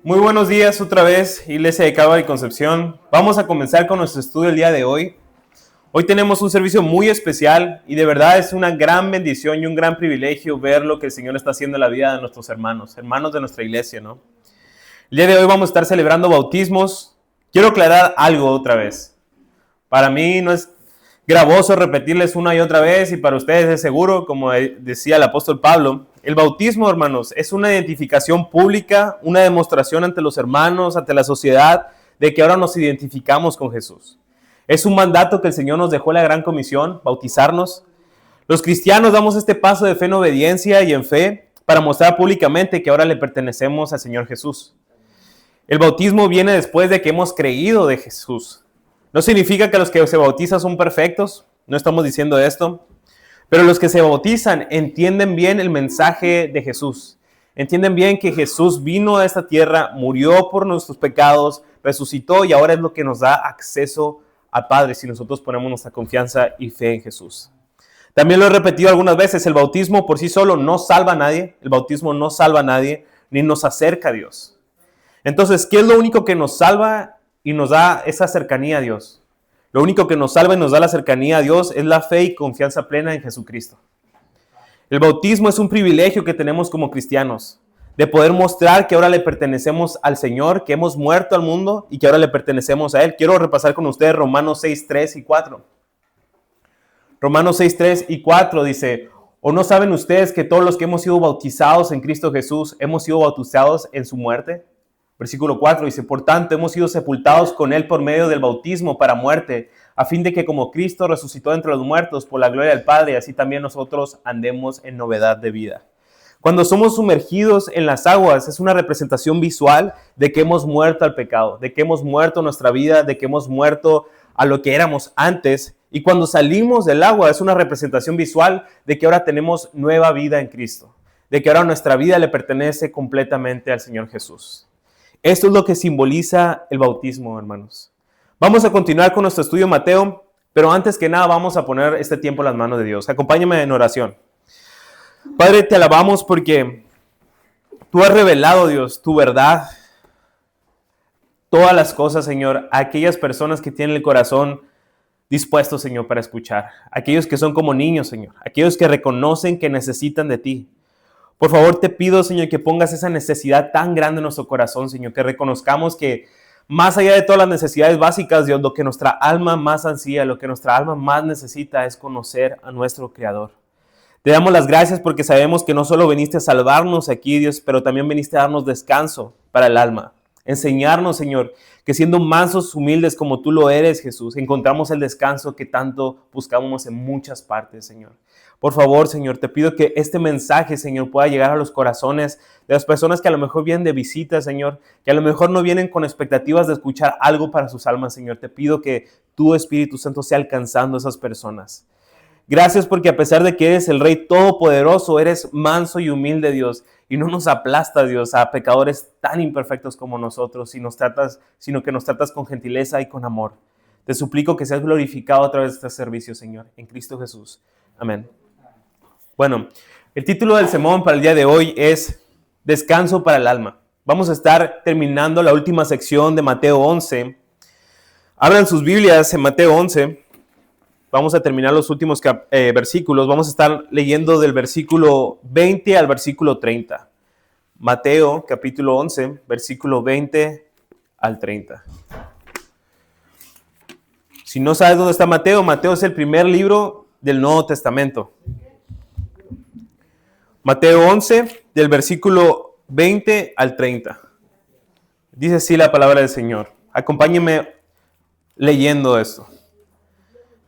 Muy buenos días otra vez, Iglesia de Calvary Concepción. Vamos a comenzar con nuestro estudio el día de hoy. Hoy tenemos un servicio muy especial y de verdad es una gran bendición y un gran privilegio ver lo que el Señor está haciendo en la vida de nuestros hermanos de nuestra iglesia, ¿no? El día de hoy vamos a estar celebrando bautismos. Quiero aclarar algo otra vez. Para mí no es gravoso repetirles una y otra vez, y para ustedes es seguro, como decía el apóstol Pablo. El bautismo, hermanos, es una identificación pública, una demostración ante los hermanos, ante la sociedad, de que ahora nos identificamos con Jesús. Es un mandato que el Señor nos dejó en la gran comisión, bautizarnos. Los cristianos damos este paso de fe en obediencia y en fe para mostrar públicamente que ahora le pertenecemos al Señor Jesús. El bautismo viene después de que hemos creído de Jesús. No significa que los que se bautizan son perfectos, no estamos diciendo esto, pero los que se bautizan entienden bien el mensaje de Jesús. Entienden bien que Jesús vino a esta tierra, murió por nuestros pecados, resucitó y ahora es lo que nos da acceso al Padre si nosotros ponemos nuestra confianza y fe en Jesús. También lo he repetido algunas veces, el bautismo por sí solo no salva a nadie, el bautismo no salva a nadie, ni nos acerca a Dios. Entonces, ¿qué es lo único que nos salva y nos da esa cercanía a Dios? Lo único que nos salva y nos da la cercanía a Dios es la fe y confianza plena en Jesucristo. El bautismo es un privilegio que tenemos como cristianos, de poder mostrar que ahora le pertenecemos al Señor, que hemos muerto al mundo y que ahora le pertenecemos a Él. Quiero repasar con ustedes Romanos 6, 3 y 4. Romanos 6, 3 y 4 dice: ¿O no saben ustedes que todos los que hemos sido bautizados en Cristo Jesús hemos sido bautizados en su muerte? Versículo 4 dice: por tanto, hemos sido sepultados con Él por medio del bautismo para muerte, a fin de que como Cristo resucitó entre los muertos por la gloria del Padre, así también nosotros andemos en novedad de vida. Cuando somos sumergidos en las aguas, es una representación visual de que hemos muerto al pecado, de que hemos muerto nuestra vida, de que hemos muerto a lo que éramos antes. Y cuando salimos del agua, es una representación visual de que ahora tenemos nueva vida en Cristo, de que ahora nuestra vida le pertenece completamente al Señor Jesús. Esto es lo que simboliza el bautismo, hermanos. Vamos a continuar con nuestro estudio de Mateo, pero antes que nada vamos a poner este tiempo en las manos de Dios. Acompáñame en oración. Padre, te alabamos porque tú has revelado, Dios, tu verdad, todas las cosas, Señor, a aquellas personas que tienen el corazón dispuesto, Señor, para escuchar. Aquellos que son como niños, Señor. Aquellos que reconocen que necesitan de ti. Por favor, te pido, Señor, que pongas esa necesidad tan grande en nuestro corazón, Señor, que reconozcamos que más allá de todas las necesidades básicas, Dios, lo que nuestra alma más ansía, lo que nuestra alma más necesita es conocer a nuestro Creador. Te damos las gracias porque sabemos que no solo viniste a salvarnos aquí, Dios, pero también viniste a darnos descanso para el alma. Enseñarnos, Señor, que siendo mansos, humildes como tú lo eres, Jesús, encontramos el descanso que tanto buscamos en muchas partes, Señor. Por favor, Señor, te pido que este mensaje, Señor, pueda llegar a los corazones de las personas que a lo mejor vienen de visita, Señor, que a lo mejor no vienen con expectativas de escuchar algo para sus almas, Señor. Te pido que tu Espíritu Santo sea alcanzando a esas personas. Gracias porque a pesar de que eres el Rey Todopoderoso, eres manso y humilde, Dios, y no nos aplasta, Dios, a pecadores tan imperfectos como nosotros, sino que nos tratas con gentileza y con amor. Te suplico que seas glorificado a través de este servicio, Señor, en Cristo Jesús. Amén. Bueno, el título del sermón para el día de hoy es Descanso para el alma. Vamos a estar terminando la última sección de Mateo 11. Abran sus Biblias en Mateo 11. Vamos a terminar los últimos versículos. Vamos a estar leyendo del versículo 20 al versículo 30. Mateo capítulo 11, versículo 20 al 30. Si no sabes dónde está Mateo, Mateo es el primer libro del Nuevo Testamento. Mateo 11, del versículo 20 al 30. Dice así la palabra del Señor. Acompáñenme leyendo esto.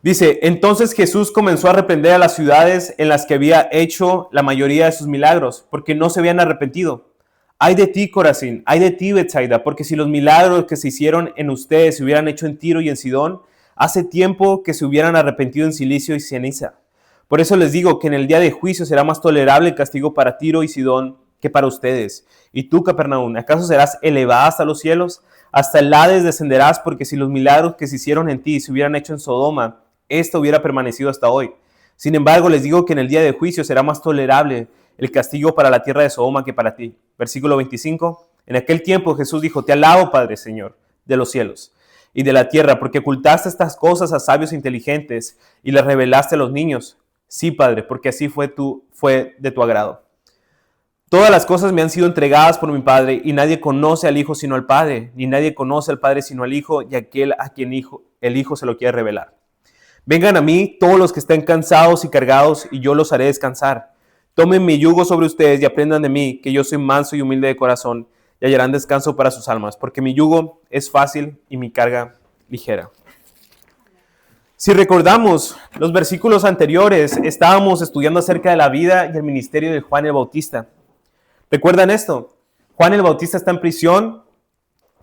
Dice: entonces Jesús comenzó a reprender a las ciudades en las que había hecho la mayoría de sus milagros, porque no se habían arrepentido. Ay de ti, Corazín, ay de ti, Betsaida, porque si los milagros que se hicieron en ustedes se hubieran hecho en Tiro y en Sidón, hace tiempo que se hubieran arrepentido en silicio y ceniza. Por eso les digo que en el día de juicio será más tolerable el castigo para Tiro y Sidón que para ustedes. Y tú, Capernaum, ¿acaso serás elevada hasta los cielos? Hasta el Hades descenderás, porque si los milagros que se hicieron en ti se hubieran hecho en Sodoma, esto hubiera permanecido hasta hoy. Sin embargo, les digo que en el día de juicio será más tolerable el castigo para la tierra de Sodoma que para ti. Versículo 25. En aquel tiempo Jesús dijo: Te alabo, Padre, Señor, de los cielos y de la tierra, porque ocultaste estas cosas a sabios e inteligentes y las revelaste a los niños. Sí, Padre, porque así fue de tu agrado. Todas las cosas me han sido entregadas por mi Padre, y nadie conoce al Hijo sino al Padre, ni nadie conoce al Padre sino al Hijo, y aquel a quien el Hijo se lo quiere revelar. Vengan a mí todos los que estén cansados y cargados, y yo los haré descansar. Tomen mi yugo sobre ustedes y aprendan de mí, que yo soy manso y humilde de corazón, y hallarán descanso para sus almas, porque mi yugo es fácil y mi carga ligera. Si recordamos los versículos anteriores, estábamos estudiando acerca de la vida y el ministerio de Juan el Bautista. ¿Recuerdan esto? Juan el Bautista está en prisión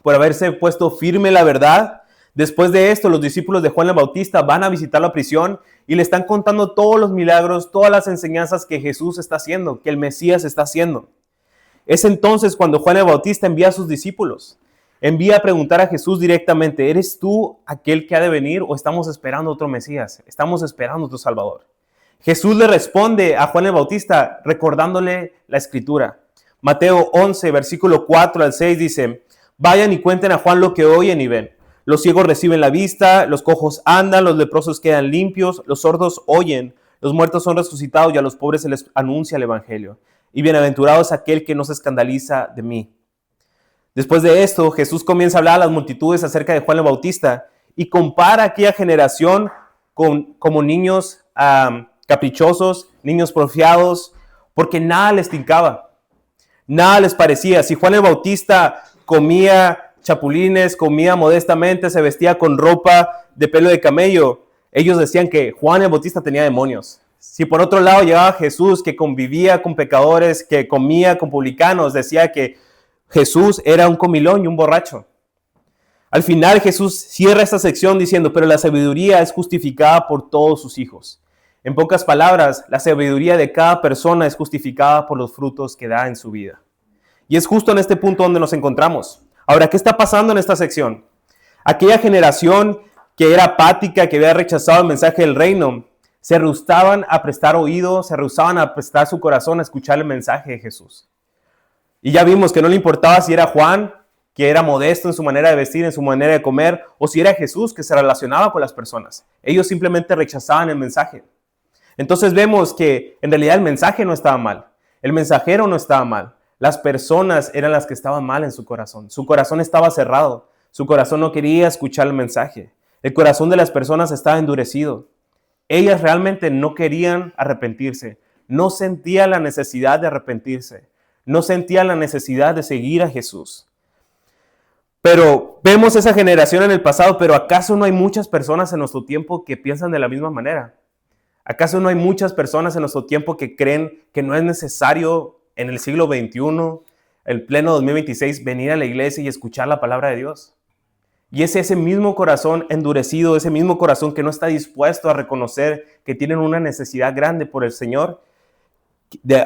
por haberse puesto firme en la verdad. Después de esto, los discípulos de Juan el Bautista van a visitar la prisión y le están contando todos los milagros, todas las enseñanzas que Jesús está haciendo, que el Mesías está haciendo. Es entonces cuando Juan el Bautista envía a sus discípulos. Envía a preguntar a Jesús directamente: ¿eres tú aquel que ha de venir o estamos esperando otro Mesías? Estamos esperando otro Salvador. Jesús le responde a Juan el Bautista recordándole la Escritura. Mateo 11, versículo 4 al 6 dice: Vayan y cuenten a Juan lo que oyen y ven. Los ciegos reciben la vista, los cojos andan, los leprosos quedan limpios, los sordos oyen, los muertos son resucitados y a los pobres se les anuncia el Evangelio. Y bienaventurado es aquel que no se escandaliza de mí. Después de esto, Jesús comienza a hablar a las multitudes acerca de Juan el Bautista y compara a aquella generación como niños caprichosos, niños porfiados, porque nada les tincaba, nada les parecía. Si Juan el Bautista comía chapulines, comía modestamente, se vestía con ropa de pelo de camello, ellos decían que Juan el Bautista tenía demonios. Si por otro lado llegaba Jesús, que convivía con pecadores, que comía con publicanos, decía que Jesús era un comilón y un borracho. Al final Jesús cierra esta sección diciendo: pero la sabiduría es justificada por todos sus hijos. En pocas palabras, la sabiduría de cada persona es justificada por los frutos que da en su vida. Y es justo en este punto donde nos encontramos. Ahora, ¿qué está pasando en esta sección? Aquella generación que era apática, que había rechazado el mensaje del reino, se rehusaban a prestar oído, se rehusaban a prestar su corazón a escuchar el mensaje de Jesús. Y ya vimos que no le importaba si era Juan, que era modesto en su manera de vestir, en su manera de comer, o si era Jesús, que se relacionaba con las personas. Ellos simplemente rechazaban el mensaje. Entonces vemos que en realidad el mensaje no estaba mal, el mensajero no estaba mal, las personas eran las que estaban mal en su corazón. Su corazón estaba cerrado, su corazón no quería escuchar el mensaje. El corazón de las personas estaba endurecido. Ellas realmente no querían arrepentirse, no sentían la necesidad de arrepentirse, no sentían la necesidad de seguir a Jesús. Pero vemos esa generación en el pasado, pero ¿acaso no hay muchas personas en nuestro tiempo que piensan de la misma manera? ¿Acaso no hay muchas personas en nuestro tiempo que creen que no es necesario en el siglo XXI, el pleno 2026, venir a la iglesia y escuchar la palabra de Dios? Y es ese mismo corazón endurecido, ese mismo corazón que no está dispuesto a reconocer que tienen una necesidad grande por el Señor,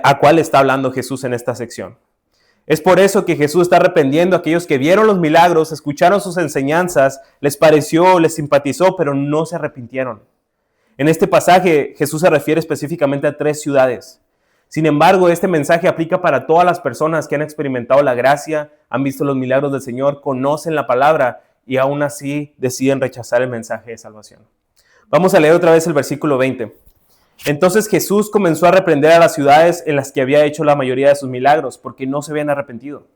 a cual está hablando Jesús en esta sección. Es por eso que Jesús está reprendiendo a aquellos que vieron los milagros, escucharon sus enseñanzas, les pareció, les simpatizó, pero no se arrepintieron. En este pasaje, Jesús se refiere específicamente a 3 ciudades. Sin embargo, este mensaje aplica para todas las personas que han experimentado la gracia, han visto los milagros del Señor, conocen la palabra y aún así deciden rechazar el mensaje de salvación. Vamos a leer otra vez el versículo 20. Entonces Jesús comenzó a reprender a las ciudades en las que había hecho la mayoría de sus milagros, porque no se habían arrepentido.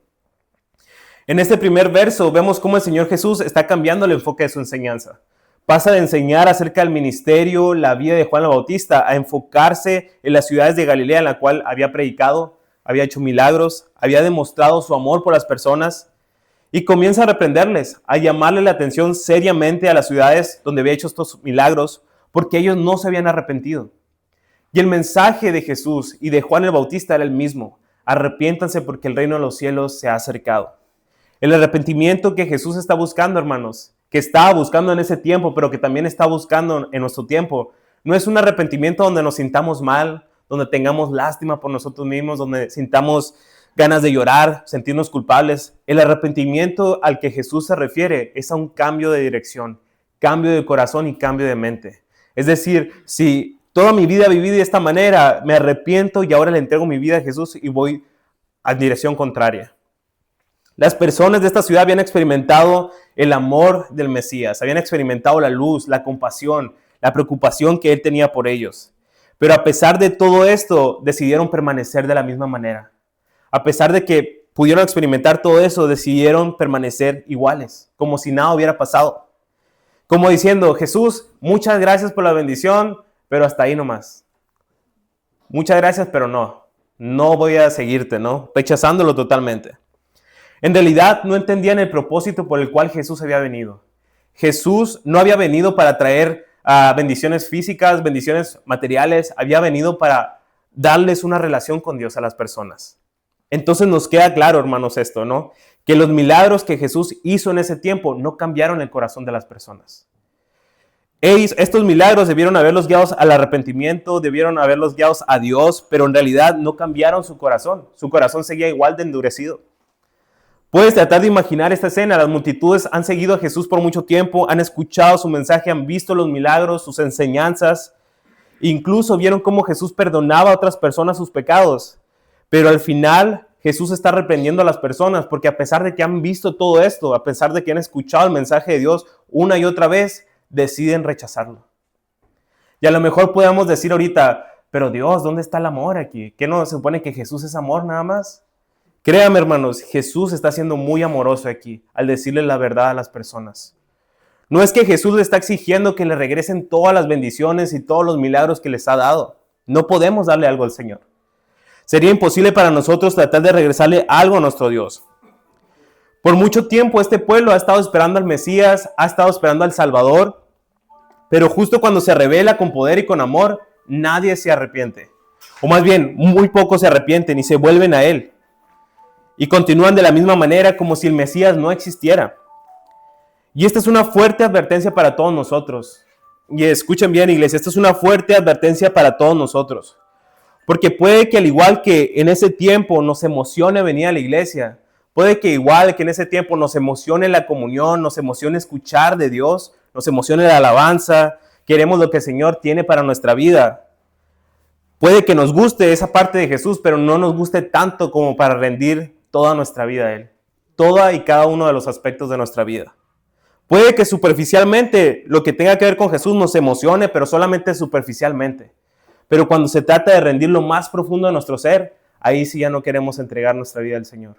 En este primer verso vemos cómo el Señor Jesús está cambiando el enfoque de su enseñanza. Pasa de enseñar acerca del ministerio, la vida de Juan el Bautista, a enfocarse en las ciudades de Galilea en la cual había predicado, había hecho milagros, había demostrado su amor por las personas, y comienza a reprenderles, a llamarle la atención seriamente a las ciudades donde había hecho estos milagros, porque ellos no se habían arrepentido. Y el mensaje de Jesús y de Juan el Bautista era el mismo: arrepiéntanse porque el reino de los cielos se ha acercado. El arrepentimiento que Jesús está buscando, hermanos, que estaba buscando en ese tiempo, pero que también está buscando en nuestro tiempo, no es un arrepentimiento donde nos sintamos mal, donde tengamos lástima por nosotros mismos, donde sintamos ganas de llorar, sentirnos culpables. El arrepentimiento al que Jesús se refiere es a un cambio de dirección, cambio de corazón y cambio de mente. Es decir, si toda mi vida viví de esta manera, me arrepiento y ahora le entrego mi vida a Jesús y voy a dirección contraria. Las personas de esta ciudad habían experimentado el amor del Mesías, habían experimentado la luz, la compasión, la preocupación que él tenía por ellos. Pero a pesar de todo esto, decidieron permanecer de la misma manera. A pesar de que pudieron experimentar todo eso, decidieron permanecer iguales, como si nada hubiera pasado. Como diciendo, Jesús, muchas gracias por la bendición, pero hasta ahí nomás. Muchas gracias, pero no voy a seguirte, ¿no? Rechazándolo totalmente. En realidad no entendían el propósito por el cual Jesús había venido. Jesús no había venido para traer bendiciones físicas, bendiciones materiales, había venido para darles una relación con Dios a las personas. Entonces nos queda claro, hermanos, esto, ¿no? Que los milagros que Jesús hizo en ese tiempo no cambiaron el corazón de las personas. Estos milagros debieron haberlos guiados al arrepentimiento, debieron haberlos guiados a Dios, pero en realidad no cambiaron su corazón. Su corazón seguía igual de endurecido. Puedes tratar de imaginar esta escena. Las multitudes han seguido a Jesús por mucho tiempo, han escuchado su mensaje, han visto los milagros, sus enseñanzas. Incluso vieron cómo Jesús perdonaba a otras personas sus pecados. Pero al final Jesús está reprendiendo a las personas porque a pesar de que han visto todo esto, a pesar de que han escuchado el mensaje de Dios una y otra vez, deciden rechazarlo. Y a lo mejor podemos decir ahorita, pero Dios, ¿dónde está el amor aquí? ¿Qué no se supone que Jesús es amor nada más? Créame, hermanos, Jesús está siendo muy amoroso aquí al decirle la verdad a las personas. No es que Jesús le está exigiendo que le regresen todas las bendiciones y todos los milagros que les ha dado. No podemos darle algo al Señor. Sería imposible para nosotros tratar de regresarle algo a nuestro Dios. Por mucho tiempo este pueblo ha estado esperando al Mesías, ha estado esperando al Salvador, pero justo cuando se revela con poder y con amor, nadie se arrepiente. O más bien, muy pocos se arrepienten y se vuelven a Él. Y continúan de la misma manera como si el Mesías no existiera. Y esta es una fuerte advertencia para todos nosotros. Y escuchen bien, iglesia, esta es una fuerte advertencia para todos nosotros. Porque puede que al igual que en ese tiempo nos emocione venir a la iglesia, puede que igual que en ese tiempo nos emocione la comunión, nos emocione escuchar de Dios, nos emocione la alabanza, queremos lo que el Señor tiene para nuestra vida. Puede que nos guste esa parte de Jesús, pero no nos guste tanto como para rendir toda nuestra vida a Él. Toda y cada uno de los aspectos de nuestra vida. Puede que superficialmente lo que tenga que ver con Jesús nos emocione, pero solamente superficialmente. Pero cuando se trata de rendir lo más profundo de nuestro ser, ahí sí ya no queremos entregar nuestra vida al Señor.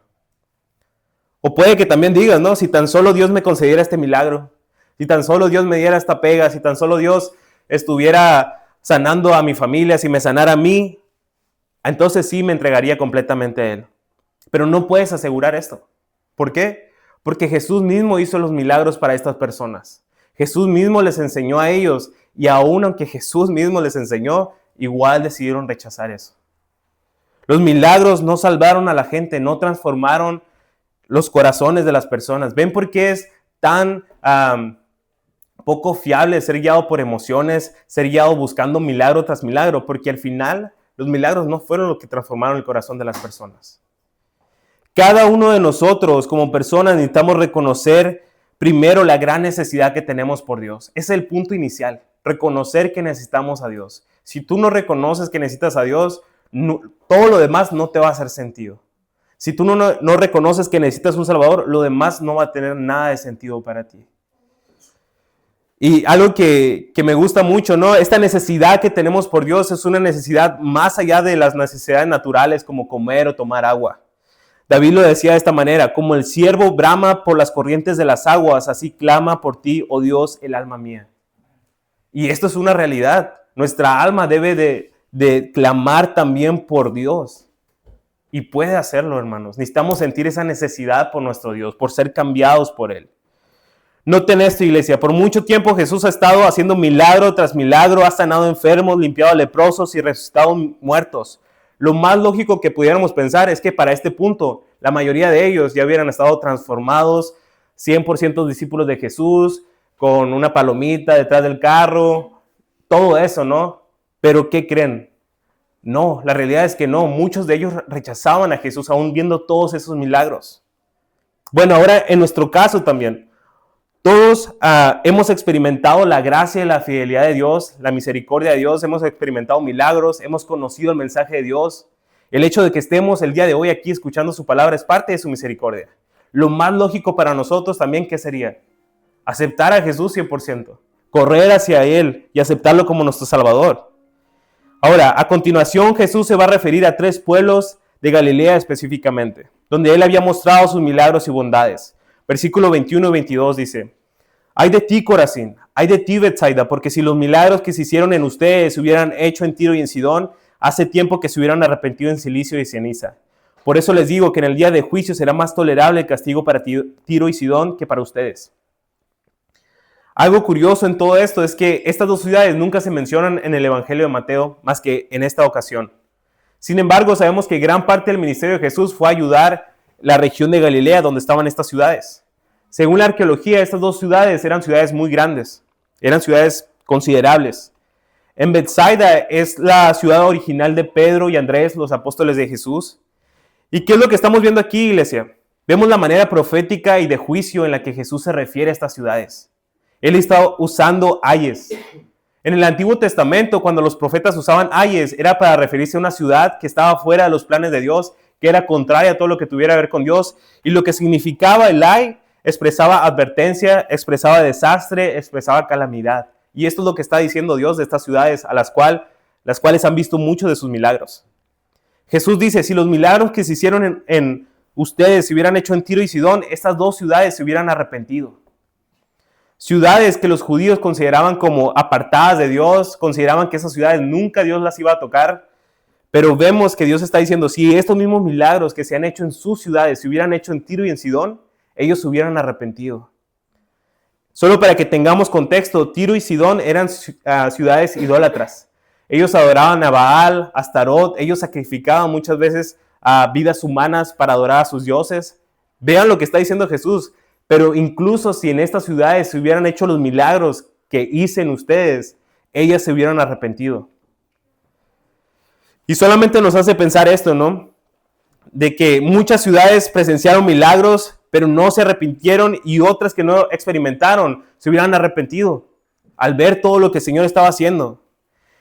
O puede que también digas, ¿no? Si tan solo Dios me concediera este milagro, si tan solo Dios me diera esta pega, si tan solo Dios estuviera sanando a mi familia, si me sanara a mí, entonces sí me entregaría completamente a Él. Pero no puedes asegurar esto. ¿Por qué? Porque Jesús mismo hizo los milagros para estas personas. Jesús mismo les enseñó a ellos y aún aunque Jesús mismo les enseñó, igual decidieron rechazar eso. Los milagros no salvaron a la gente, no transformaron los corazones de las personas. ¿Ven por qué es tan poco fiable ser guiado por emociones, ser guiado buscando milagro tras milagro? Porque al final los milagros no fueron lo que transformaron el corazón de las personas. Cada uno de nosotros como personas necesitamos reconocer primero la gran necesidad que tenemos por Dios. Ese es el punto inicial, reconocer que necesitamos a Dios. Si tú no reconoces que necesitas a Dios, todo lo demás no te va a hacer sentido. Si tú no reconoces que necesitas un Salvador, lo demás no va a tener nada de sentido para ti. Y algo que me gusta mucho, ¿no? Esta necesidad que tenemos por Dios es una necesidad más allá de las necesidades naturales como comer o tomar agua. David lo decía de esta manera: como el ciervo brama por las corrientes de las aguas, así clama por ti, oh Dios, el alma mía. Y esto es una realidad. Nuestra alma debe de clamar también por Dios. Y puede hacerlo, hermanos. Necesitamos sentir esa necesidad por nuestro Dios, por ser cambiados por Él. Noten esto, iglesia. Por mucho tiempo Jesús ha estado haciendo milagro tras milagro, ha sanado enfermos, limpiado leprosos y resucitado muertos. Lo más lógico que pudiéramos pensar es que para este punto la mayoría de ellos ya hubieran estado transformados, 100% discípulos de Jesús, con una palomita detrás del carro, todo eso, ¿no? Pero ¿qué creen? No, la realidad es que no. Muchos de ellos rechazaban a Jesús aún viendo todos esos milagros. Bueno, ahora en nuestro caso también, todos hemos experimentado la gracia y la fidelidad de Dios, la misericordia de Dios, hemos experimentado milagros, hemos conocido el mensaje de Dios. El hecho de que estemos el día de hoy aquí escuchando su palabra es parte de su misericordia. lo más lógico para nosotros también, ¿qué sería? Aceptar a Jesús 100%, correr hacia Él y aceptarlo como nuestro Salvador. Ahora, a continuación, Jesús se va a referir a 3 pueblos de Galilea específicamente, donde Él había mostrado sus milagros y bondades. Versículo 21 y 22 dice: Ay de ti, Corazín, ay de ti, Betsaida, porque si los milagros que se hicieron en ustedes se hubieran hecho en Tiro y en Sidón, hace tiempo que se hubieran arrepentido en silicio y ceniza. Por eso les digo que en el día de juicio será más tolerable el castigo para Tiro y Sidón que para ustedes. Algo curioso en todo esto es que estas 2 ciudades nunca se mencionan en el Evangelio de Mateo, más que en esta ocasión. Sin embargo, sabemos que gran parte del ministerio de Jesús fue ayudar la región de Galilea, donde estaban estas ciudades. Según la arqueología, estas 2 ciudades eran ciudades muy grandes, eran ciudades considerables. En Betsaida es la ciudad original de Pedro y Andrés, los apóstoles de Jesús. ¿Y qué es lo que estamos viendo aquí, iglesia? Vemos la manera profética y de juicio en la que Jesús se refiere a estas ciudades. Él está usando ayes. En el Antiguo Testamento, cuando los profetas usaban ayes, era para referirse a una ciudad que estaba fuera de los planes de Dios, que era contraria a todo lo que tuviera que ver con Dios. Y lo que significaba el ay expresaba advertencia, expresaba desastre, expresaba calamidad. Y esto es lo que está diciendo Dios de estas ciudades a las cuales han visto muchos de sus milagros. Jesús dice, si los milagros que se hicieron en ustedes se hubieran hecho en Tiro y Sidón, estas 2 ciudades se hubieran arrepentido. Ciudades que los judíos consideraban como apartadas de Dios, consideraban que esas ciudades nunca Dios las iba a tocar, pero vemos que Dios está diciendo, si estos mismos milagros que se han hecho en sus ciudades se hubieran hecho en Tiro y en Sidón, ellos se hubieran arrepentido. Solo para que tengamos contexto, Tiro y Sidón eran ciudades idólatras. Ellos adoraban a Baal, a Astarot, ellos sacrificaban muchas veces a vidas humanas para adorar a sus dioses. Vean lo que está diciendo Jesús. Pero incluso si en estas ciudades se hubieran hecho los milagros que hice en ustedes, ellas se hubieran arrepentido. Y solamente nos hace pensar esto, ¿no? De que muchas ciudades presenciaron milagros, pero no se arrepintieron, y otras que no experimentaron se hubieran arrepentido al ver todo lo que el Señor estaba haciendo.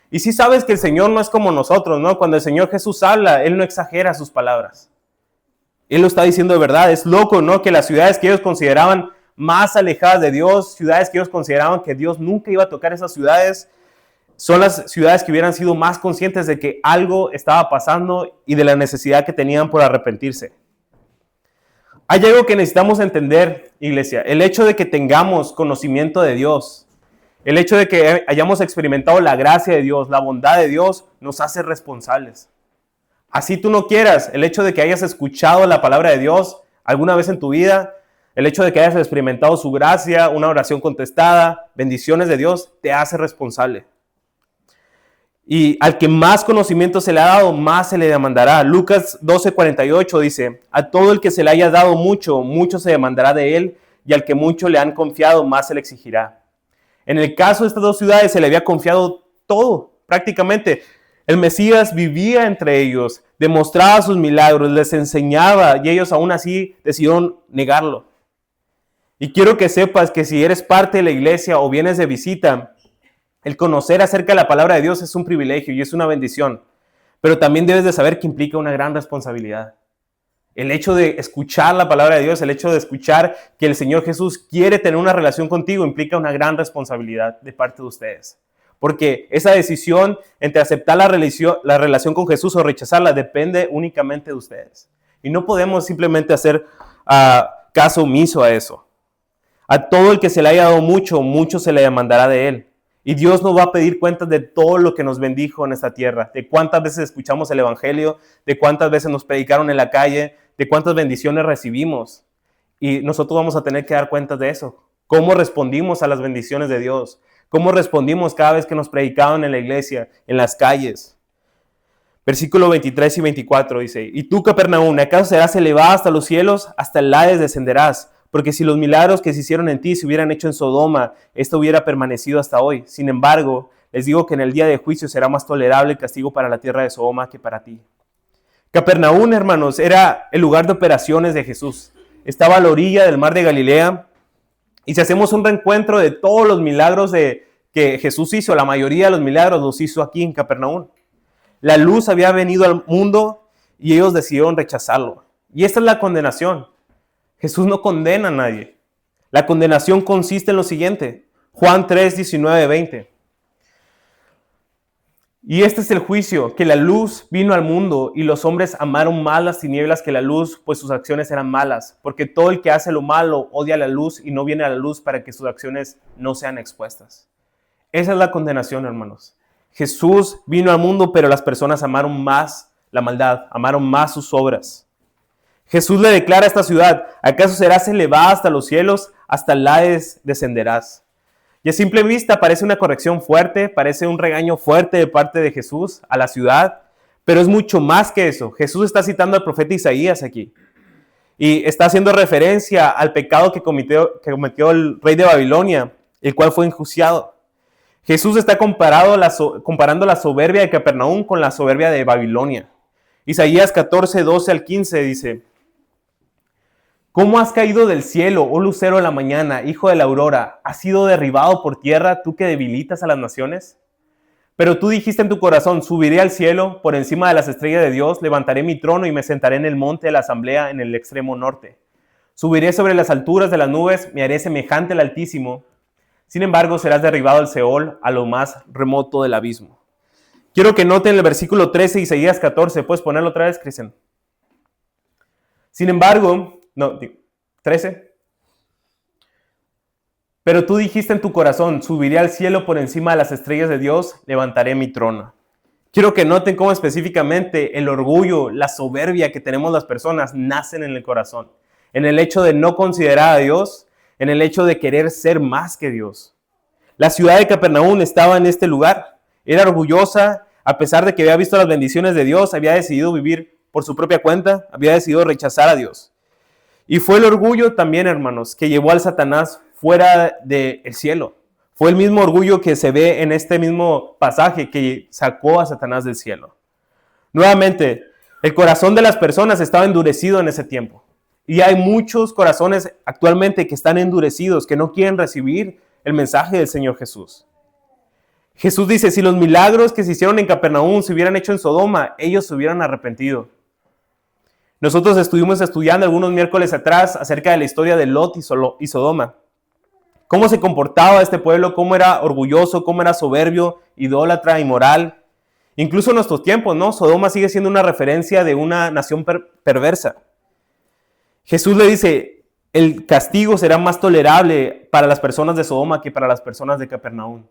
Y sí sabes que el Señor no es como nosotros, ¿no? Cuando el Señor Jesús habla, Él no exagera sus palabras. Él lo está diciendo de verdad. Es loco, ¿no? Que las ciudades que ellos consideraban más alejadas de Dios, ciudades que ellos consideraban que Dios nunca iba a tocar esas ciudades, son las ciudades que hubieran sido más conscientes de que algo estaba pasando y de la necesidad que tenían por arrepentirse. Hay algo que necesitamos entender, iglesia. El hecho de que tengamos conocimiento de Dios, el hecho de que hayamos experimentado la gracia de Dios, la bondad de Dios, nos hace responsables. Así tú no quieras, el hecho de que hayas escuchado la palabra de Dios alguna vez en tu vida, el hecho de que hayas experimentado su gracia, una oración contestada, bendiciones de Dios, te hace responsable. Y al que más conocimiento se le ha dado, más se le demandará. Lucas 12:48 dice, a todo el que se le haya dado mucho, mucho se demandará de él, y al que mucho le han confiado, más se le exigirá. En el caso de estas 2 ciudades se le había confiado todo, prácticamente. El Mesías vivía entre ellos, demostraba sus milagros, les enseñaba, y ellos aún así decidieron negarlo. Y quiero que sepas que si eres parte de la iglesia o vienes de visita, el conocer acerca de la palabra de Dios es un privilegio y es una bendición, pero también debes de saber que implica una gran responsabilidad. El hecho de escuchar la palabra de Dios, el hecho de escuchar que el Señor Jesús quiere tener una relación contigo, implica una gran responsabilidad de parte de ustedes. Porque esa decisión entre aceptar la relación con Jesús o rechazarla depende únicamente de ustedes. Y no podemos simplemente hacer caso omiso a eso. A todo el que se le haya dado mucho, mucho se le demandará de él. Y Dios nos va a pedir cuentas de todo lo que nos bendijo en esta tierra. De cuántas veces escuchamos el evangelio, de cuántas veces nos predicaron en la calle, de cuántas bendiciones recibimos. Y nosotros vamos a tener que dar cuentas de eso. ¿Cómo respondimos a las bendiciones de Dios? ¿Cómo respondimos cada vez que nos predicaban en la iglesia, en las calles? Versículo 23 y 24 dice, y tú, Capernaum, ¿acaso serás elevada hasta los cielos? Hasta el Hades descenderás. Porque si los milagros que se hicieron en ti se hubieran hecho en Sodoma, esto hubiera permanecido hasta hoy. Sin embargo, les digo que en el día de juicio será más tolerable el castigo para la tierra de Sodoma que para ti. Capernaum, hermanos, era el lugar de operaciones de Jesús. Estaba a la orilla del mar de Galilea. Y si hacemos un reencuentro de todos los milagros que Jesús hizo, la mayoría de los milagros los hizo aquí en Capernaum. La luz había venido al mundo y ellos decidieron rechazarlo. Y esta es la condenación. Jesús no condena a nadie. La condenación consiste en lo siguiente. Juan 3, 19, 20. Y este es el juicio, que la luz vino al mundo y los hombres amaron más las tinieblas que la luz, pues sus acciones eran malas. Porque todo el que hace lo malo odia la luz y no viene a la luz para que sus acciones no sean expuestas. Esa es la condenación, hermanos. Jesús vino al mundo, pero las personas amaron más la maldad, amaron más sus obras. Jesús le declara a esta ciudad: ¿acaso serás elevada hasta los cielos? Hasta el Hades descenderás. Y a simple vista parece una corrección fuerte, parece un regaño fuerte de parte de Jesús a la ciudad, pero es mucho más que eso. Jesús está citando al profeta Isaías aquí y está haciendo referencia al pecado que cometió el rey de Babilonia, el cual fue enjuiciado. Jesús está comparando la soberbia de Capernaum con la soberbia de Babilonia. Isaías 14, 12 al 15 dice: ¿Cómo has caído del cielo, oh lucero de la mañana, hijo de la aurora? ¿Has sido derribado por tierra, tú que debilitas a las naciones? Pero tú dijiste en tu corazón: subiré al cielo, por encima de las estrellas de Dios, levantaré mi trono y me sentaré en el monte de la asamblea en el extremo norte. Subiré sobre las alturas de las nubes, me haré semejante al Altísimo. Sin embargo, serás derribado al Seol, a lo más remoto del abismo. Quiero que noten el versículo 13 de Isaías 14. ¿Puedes ponerlo otra vez, Cristian? Sin embargo, 13. Pero tú dijiste en tu corazón: subiré al cielo por encima de las estrellas de Dios, levantaré mi trono. Quiero que noten cómo específicamente el orgullo, la soberbia que tenemos las personas nacen en el corazón. En el hecho de no considerar a Dios, en el hecho de querer ser más que Dios. La ciudad de Capernaum estaba en este lugar. Era orgullosa, a pesar de que había visto las bendiciones de Dios, había decidido vivir por su propia cuenta, había decidido rechazar a Dios. Y fue el orgullo también, hermanos, que llevó al Satanás fuera del cielo. Fue el mismo orgullo que se ve en este mismo pasaje que sacó a Satanás del cielo. Nuevamente, el corazón de las personas estaba endurecido en ese tiempo. Y hay muchos corazones actualmente que están endurecidos, que no quieren recibir el mensaje del Señor Jesús. Jesús dice: si los milagros que se hicieron en Capernaum se hubieran hecho en Sodoma, ellos se hubieran arrepentido. Nosotros estuvimos estudiando algunos miércoles atrás acerca de la historia de Lot y Sodoma. Cómo se comportaba este pueblo, cómo era orgulloso, cómo era soberbio, idólatra, inmoral. Incluso en nuestros tiempos, ¿no? Sodoma sigue siendo una referencia de una nación perversa. Jesús le dice: el castigo será más tolerable para las personas de Sodoma que para las personas de Capernaum.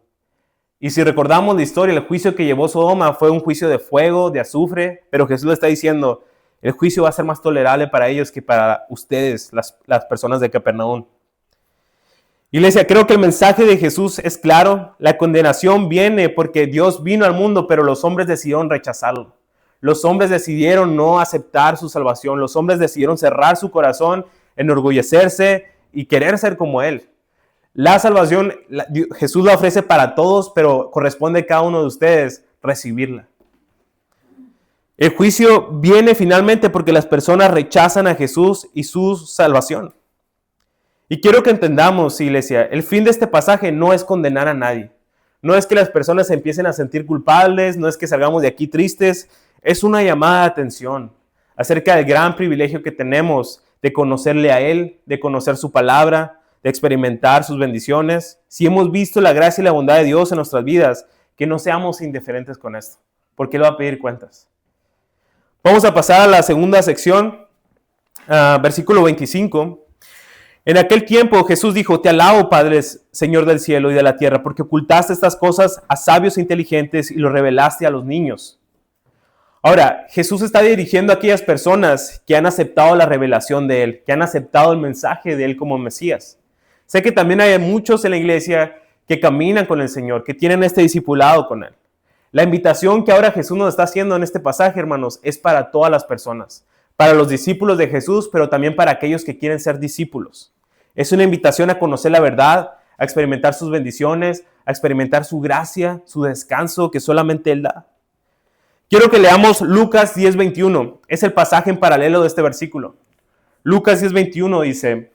Y si recordamos la historia, el juicio que llevó Sodoma fue un juicio de fuego, de azufre, pero Jesús le está diciendo: el juicio va a ser más tolerable para ellos que para ustedes, las personas de Capernaum. Iglesia, creo que el mensaje de Jesús es claro. La condenación viene porque Dios vino al mundo, pero los hombres decidieron rechazarlo. Los hombres decidieron no aceptar su salvación. Los hombres decidieron cerrar su corazón, enorgullecerse y querer ser como Él. La salvación, Jesús la ofrece para todos, pero corresponde a cada uno de ustedes recibirla. El juicio viene finalmente porque las personas rechazan a Jesús y su salvación. Y quiero que entendamos, iglesia, el fin de este pasaje no es condenar a nadie. No es que las personas se empiecen a sentir culpables, no es que salgamos de aquí tristes. Es una llamada de atención acerca del gran privilegio que tenemos de conocerle a Él, de conocer su palabra, de experimentar sus bendiciones. Si hemos visto la gracia y la bondad de Dios en nuestras vidas, que no seamos indiferentes con esto, porque Él va a pedir cuentas. Vamos a pasar a la segunda sección, versículo 25. En aquel tiempo Jesús dijo: te alabo, Padre, Señor del cielo y de la tierra, porque ocultaste estas cosas a sabios e inteligentes y lo revelaste a los niños. Ahora, Jesús está dirigiendo a aquellas personas que han aceptado la revelación de Él, que han aceptado el mensaje de Él como Mesías. Sé que también hay muchos en la iglesia que caminan con el Señor, que tienen este discipulado con Él. La invitación que ahora Jesús nos está haciendo en este pasaje, hermanos, es para todas las personas, para los discípulos de Jesús, pero también para aquellos que quieren ser discípulos. Es una invitación a conocer la verdad, a experimentar sus bendiciones, a experimentar su gracia, su descanso que solamente Él da. Quiero que leamos Lucas 10:21. Es el pasaje en paralelo de este versículo. Lucas 10:21 dice: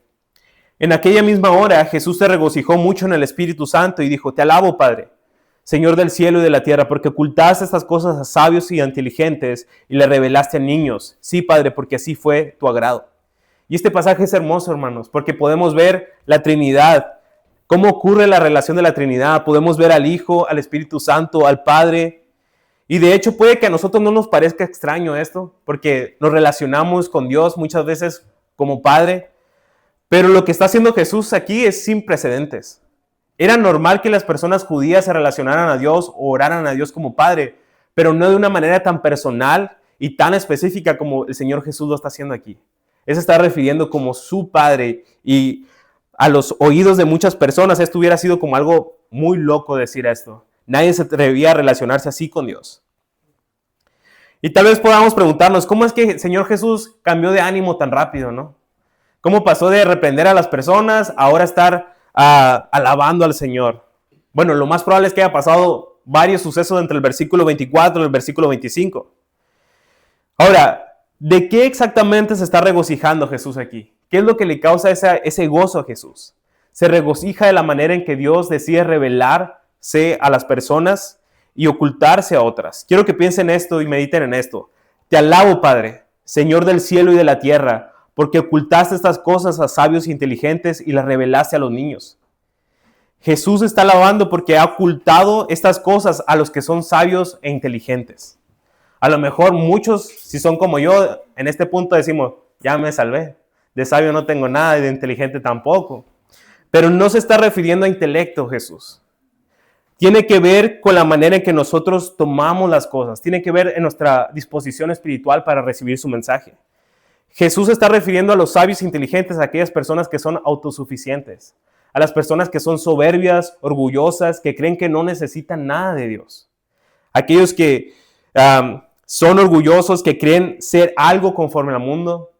en aquella misma hora Jesús se regocijó mucho en el Espíritu Santo y dijo: te alabo, Padre, Señor del cielo y de la tierra, porque ocultaste estas cosas a sabios y a inteligentes y le revelaste a niños. Sí, Padre, porque así fue tu agrado. Y este pasaje es hermoso, hermanos, porque podemos ver la Trinidad, cómo ocurre la relación de la Trinidad. Podemos ver al Hijo, al Espíritu Santo, al Padre. Y de hecho puede que a nosotros no nos parezca extraño esto, porque nos relacionamos con Dios muchas veces como Padre. Pero lo que está haciendo Jesús aquí es sin precedentes. Era normal que las personas judías se relacionaran a Dios o oraran a Dios como Padre, pero no de una manera tan personal y tan específica como el Señor Jesús lo está haciendo aquí. Él se está refiriendo como su Padre, y a los oídos de muchas personas esto hubiera sido como algo muy loco decir esto. Nadie se atrevía a relacionarse así con Dios. Y tal vez podamos preguntarnos, ¿cómo es que el Señor Jesús cambió de ánimo tan rápido, no? ¿Cómo pasó de reprender a las personas a ahora estar alabando al Señor? Bueno, lo más probable es que haya pasado varios sucesos entre el versículo 24 y el versículo 25. Ahora, ¿de qué exactamente se está regocijando Jesús aquí? ¿Qué es lo que le causa ese gozo a Jesús? Se regocija de la manera en que Dios decide revelarse a las personas y ocultarse a otras. Quiero que piensen esto y mediten en esto. Te alabo, Padre, Señor del cielo y de la tierra, porque ocultaste estas cosas a sabios e inteligentes y las revelaste a los niños. Jesús está alabando porque ha ocultado estas cosas a los que son sabios e inteligentes. A lo mejor muchos, si son como yo, en este punto decimos, ya me salvé. De sabio no tengo nada y de inteligente tampoco. Pero no se está refiriendo a intelecto Jesús. Tiene que ver con la manera en que nosotros tomamos las cosas. Tiene que ver en nuestra disposición espiritual para recibir su mensaje. Jesús se está refiriendo a los sabios e inteligentes, a aquellas personas que son autosuficientes, a las personas que son soberbias, orgullosas, que creen que no necesitan nada de Dios. Aquellos que son orgullosos, que creen ser algo conforme al mundo.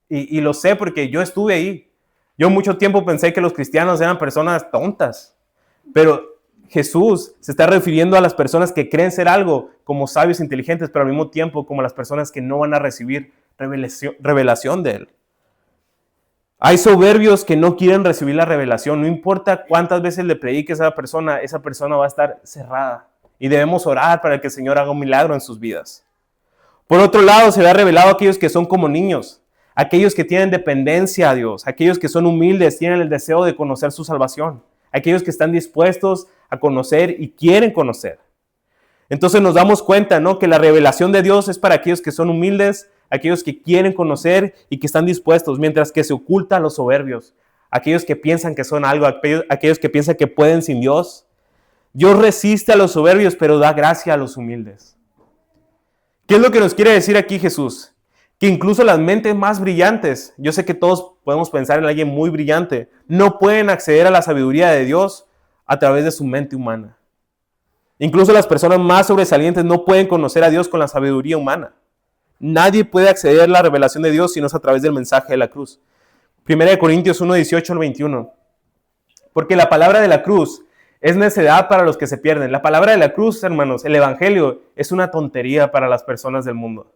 Y lo sé porque yo estuve ahí. Yo mucho tiempo pensé que los cristianos eran personas tontas, pero Jesús se está refiriendo a las personas que creen ser algo como sabios e inteligentes, pero al mismo tiempo como las personas que no van a recibir revelación de Él. Hay soberbios que no quieren recibir la revelación. No importa cuántas veces le prediques a esa persona va a estar cerrada. Y debemos orar para que el Señor haga un milagro en sus vidas. Por otro lado, se ve revelado a aquellos que son como niños, aquellos que tienen dependencia a Dios, aquellos que son humildes, tienen el deseo de conocer su salvación, aquellos que están dispuestos a conocer y quieren conocer. Entonces nos damos cuenta, ¿no?, que la revelación de Dios es para aquellos que son humildes, aquellos que quieren conocer y que están dispuestos, mientras que se oculta a los soberbios, aquellos que piensan que son algo, aquellos que piensan que pueden sin Dios. Dios resiste a los soberbios, pero da gracia a los humildes. ¿Qué es lo que nos quiere decir aquí Jesús? Que incluso las mentes más brillantes, yo sé que todos podemos pensar en alguien muy brillante, no pueden acceder a la sabiduría de Dios a través de su mente humana. Incluso las personas más sobresalientes no pueden conocer a Dios con la sabiduría humana. Nadie puede acceder a la revelación de Dios si no es a través del mensaje de la cruz. 1 Corintios 1, 18 al 21. Porque la palabra de la cruz es necedad para los que se pierden. La palabra de la cruz, hermanos, el evangelio, es una tontería para las personas del mundo.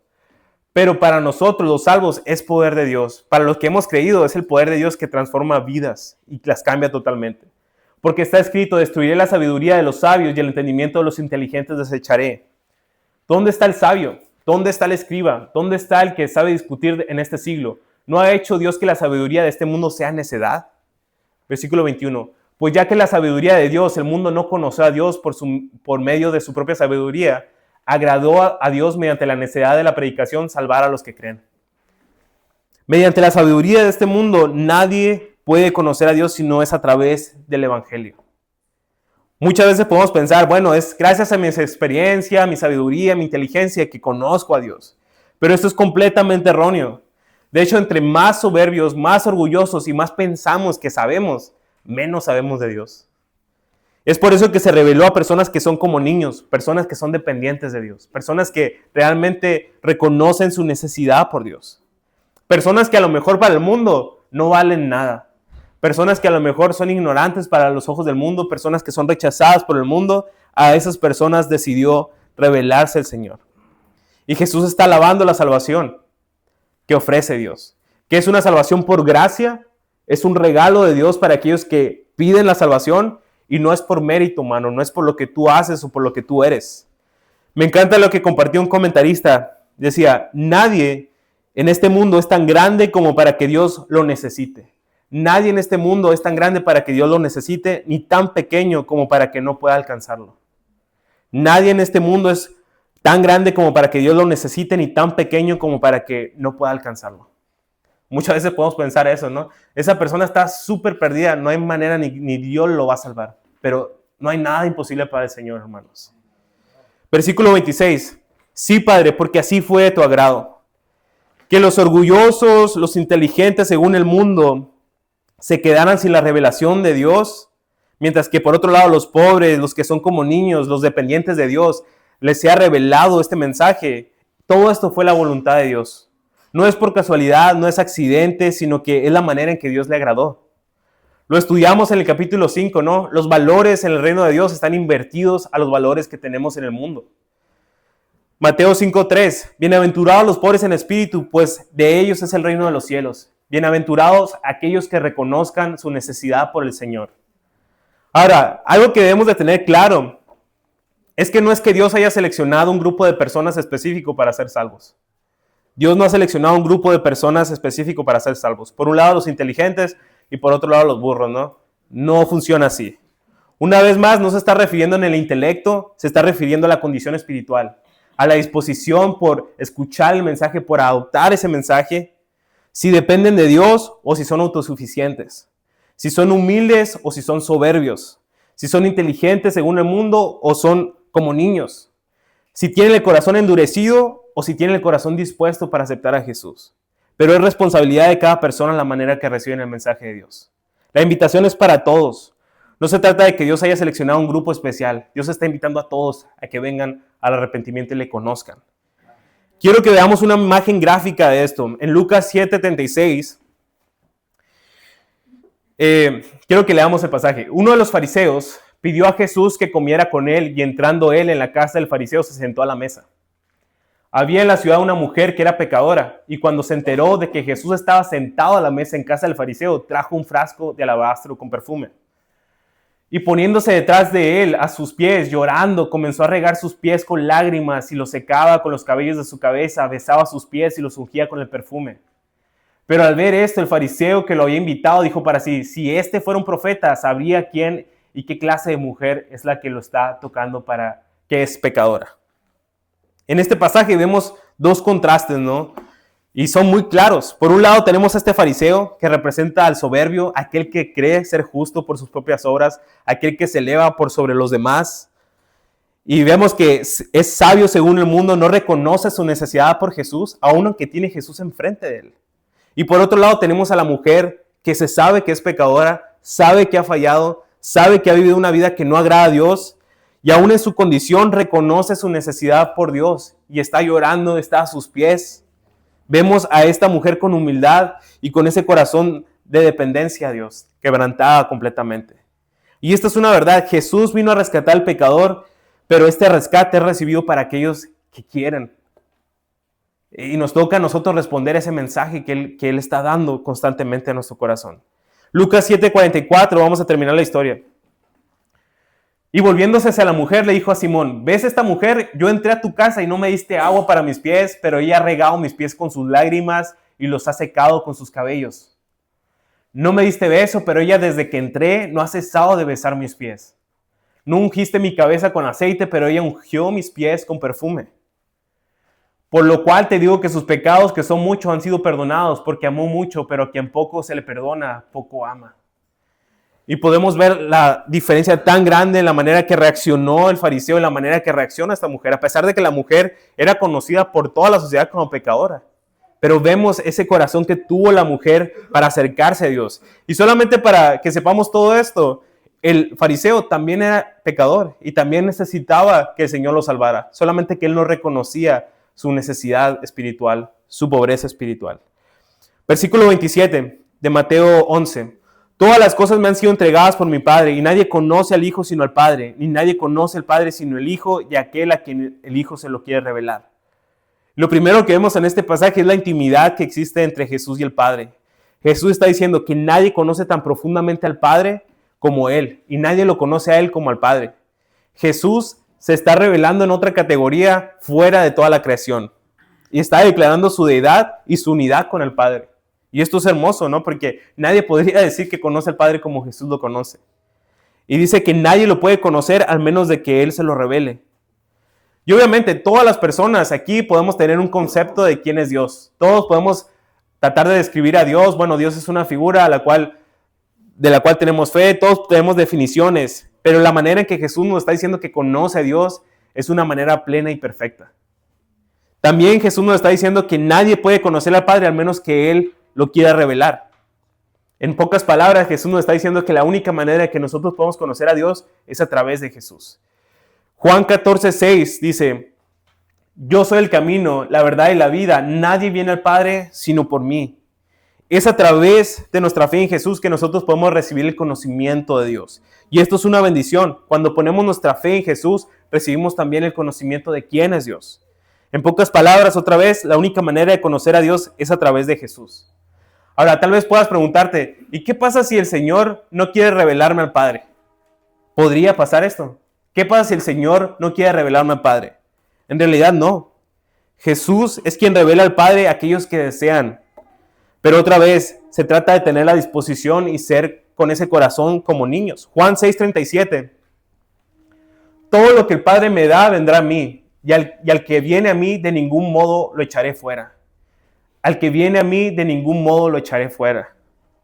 Pero para nosotros, los salvos, es poder de Dios. Para los que hemos creído, es el poder de Dios que transforma vidas y las cambia totalmente. Porque está escrito, destruiré la sabiduría de los sabios y el entendimiento de los inteligentes desecharé. ¿Dónde está el sabio? ¿Dónde está el escriba? ¿Dónde está el que sabe discutir en este siglo? ¿No ha hecho Dios que la sabiduría de este mundo sea necedad? Versículo 21. Pues ya que la sabiduría de Dios, el mundo no conoció a Dios por medio de su propia sabiduría, agradó a Dios mediante la necedad de la predicación salvar a los que creen. Mediante la sabiduría de este mundo, nadie puede conocer a Dios si no es a través del evangelio. Muchas veces podemos pensar, bueno, es gracias a mi experiencia, mi sabiduría, mi inteligencia que conozco a Dios. Pero esto es completamente erróneo. De hecho, entre más soberbios, más orgullosos y más pensamos que sabemos, menos sabemos de Dios. Es por eso que se reveló a personas que son como niños, personas que son dependientes de Dios, personas que realmente reconocen su necesidad por Dios. Personas que a lo mejor para el mundo no valen nada. Personas que a lo mejor son ignorantes para los ojos del mundo, personas que son rechazadas por el mundo, a esas personas decidió revelarse el Señor. Y Jesús está alabando la salvación que ofrece Dios, que es una salvación por gracia, es un regalo de Dios para aquellos que piden la salvación y no es por mérito humano, no es por lo que tú haces o por lo que tú eres. Me encanta lo que compartió un comentarista, decía, nadie en este mundo es tan grande como para que Dios lo necesite. Nadie en este mundo es tan grande para que Dios lo necesite, ni tan pequeño como para que no pueda alcanzarlo. Nadie en este mundo es tan grande como para que Dios lo necesite, ni tan pequeño como para que no pueda alcanzarlo. Muchas veces podemos pensar eso, ¿no? Esa persona está súper perdida, no hay manera ni Dios lo va a salvar. Pero no hay nada imposible para el Señor, hermanos. Versículo 26. Sí, Padre, porque así fue de tu agrado. Que los orgullosos, los inteligentes según el mundo, se quedaran sin la revelación de Dios, mientras que por otro lado los pobres, los que son como niños, los dependientes de Dios, les sea revelado este mensaje. Todo esto fue la voluntad de Dios. No es por casualidad, no es accidente, sino que es la manera en que Dios le agradó. Lo estudiamos en el capítulo 5, ¿no? Los valores en el reino de Dios están invertidos a los valores que tenemos en el mundo. Mateo 5:3, bienaventurados los pobres en espíritu, pues de ellos es el reino de los cielos. Bienaventurados aquellos que reconozcan su necesidad por el Señor. Ahora, algo que debemos de tener claro es que no es que Dios haya seleccionado un grupo de personas específico para ser salvos. Dios no ha seleccionado un grupo de personas específico para ser salvos. Por un lado los inteligentes y por otro lado los burros, ¿no? No funciona así. Una vez más, no se está refiriendo en el intelecto, se está refiriendo a la condición espiritual, a la disposición por escuchar el mensaje, por adoptar ese mensaje, si dependen de Dios o si son autosuficientes, si son humildes o si son soberbios, si son inteligentes según el mundo o son como niños, si tienen el corazón endurecido o si tienen el corazón dispuesto para aceptar a Jesús. Pero es responsabilidad de cada persona la manera que reciben el mensaje de Dios. La invitación es para todos. No se trata de que Dios haya seleccionado un grupo especial. Dios está invitando a todos a que vengan al arrepentimiento y le conozcan. Quiero que veamos una imagen gráfica de esto. En Lucas 7:36, quiero que leamos el pasaje. Uno de los fariseos pidió a Jesús que comiera con él y entrando él en la casa del fariseo se sentó a la mesa. Había en la ciudad una mujer que era pecadora y cuando se enteró de que Jesús estaba sentado a la mesa en casa del fariseo, trajo un frasco de alabastro con perfume. Y poniéndose detrás de él, a sus pies, llorando, comenzó a regar sus pies con lágrimas y los secaba con los cabellos de su cabeza, besaba sus pies y los ungía con el perfume. Pero al ver esto, el fariseo que lo había invitado dijo para sí, si este fuera un profeta, sabría quién y qué clase de mujer es la que lo está tocando para que es pecadora. En este pasaje vemos dos contrastes, ¿no? Y son muy claros. Por un lado tenemos a este fariseo que representa al soberbio, aquel que cree ser justo por sus propias obras, aquel que se eleva por sobre los demás. Y vemos que es sabio según el mundo, no reconoce su necesidad por Jesús, aun aunque tiene Jesús enfrente de él. Y por otro lado tenemos a la mujer que se sabe que es pecadora, sabe que ha fallado, sabe que ha vivido una vida que no agrada a Dios, y aún en su condición reconoce su necesidad por Dios y está llorando, está a sus pies. Vemos a esta mujer con humildad y con ese corazón de dependencia a Dios, quebrantada completamente. Y esta es una verdad, Jesús vino a rescatar al pecador, pero este rescate es recibido para aquellos que quieren. Y nos toca a nosotros responder a ese mensaje que Él está dando constantemente a nuestro corazón. Lucas 7:44, vamos a terminar la historia. Y volviéndose hacia la mujer, le dijo a Simón, ¿ves esta mujer? Yo entré a tu casa y no me diste agua para mis pies, pero ella ha regado mis pies con sus lágrimas y los ha secado con sus cabellos. No me diste beso, pero ella desde que entré no ha cesado de besar mis pies. No ungiste mi cabeza con aceite, pero ella ungió mis pies con perfume. Por lo cual te digo que sus pecados, que son muchos, han sido perdonados, porque amó mucho, pero a quien poco se le perdona, poco ama. Y podemos ver la diferencia tan grande en la manera que reaccionó el fariseo, en la manera que reacciona esta mujer, a pesar de que la mujer era conocida por toda la sociedad como pecadora. Pero vemos ese corazón que tuvo la mujer para acercarse a Dios. Y solamente para que sepamos todo esto, el fariseo también era pecador y también necesitaba que el Señor lo salvara. Solamente que él no reconocía su necesidad espiritual, su pobreza espiritual. Versículo 27 de Mateo 11. Todas las cosas me han sido entregadas por mi Padre, y nadie conoce al Hijo sino al Padre, ni nadie conoce al Padre sino el Hijo y aquel a quien el Hijo se lo quiere revelar. Lo primero que vemos en este pasaje es la intimidad que existe entre Jesús y el Padre. Jesús está diciendo que nadie conoce tan profundamente al Padre como Él, y nadie lo conoce a Él como al Padre. Jesús se está revelando en otra categoría fuera de toda la creación. y está declarando su deidad y su unidad con el Padre. Y esto es hermoso, ¿no? Porque nadie podría decir que conoce al Padre como Jesús lo conoce. Y dice que nadie lo puede conocer al menos de que Él se lo revele. Y obviamente todas las personas aquí podemos tener un concepto de quién es Dios. Todos podemos tratar de describir a Dios. Bueno, Dios es una figura de la cual tenemos fe, todos tenemos definiciones, pero la manera en que Jesús nos está diciendo que conoce a Dios es una manera plena y perfecta. También Jesús nos está diciendo que nadie puede conocer al Padre al menos que Él lo quiera revelar. En pocas palabras, Jesús nos está diciendo que la única manera que nosotros podemos conocer a Dios es a través de Jesús. Juan 14:6 dice, yo soy el camino, la verdad y la vida. Nadie viene al Padre sino por mí. Es a través de nuestra fe en Jesús que nosotros podemos recibir el conocimiento de Dios. Y esto es una bendición. Cuando ponemos nuestra fe en Jesús, recibimos también el conocimiento de quién es Dios. En pocas palabras, otra vez, la única manera de conocer a Dios es a través de Jesús. Ahora, tal vez puedas preguntarte, ¿y qué pasa si el Señor no quiere revelarme al Padre? ¿Podría pasar esto? ¿Qué pasa si el Señor no quiere revelarme al Padre? En realidad no. Jesús es quien revela al Padre a aquellos que desean. Pero otra vez, se trata de tener la disposición y ser con ese corazón como niños. Juan 6:37. Todo lo que el Padre me da vendrá a mí, y al que viene a mí de ningún modo lo echaré fuera. Al que viene a mí de ningún modo lo echaré fuera.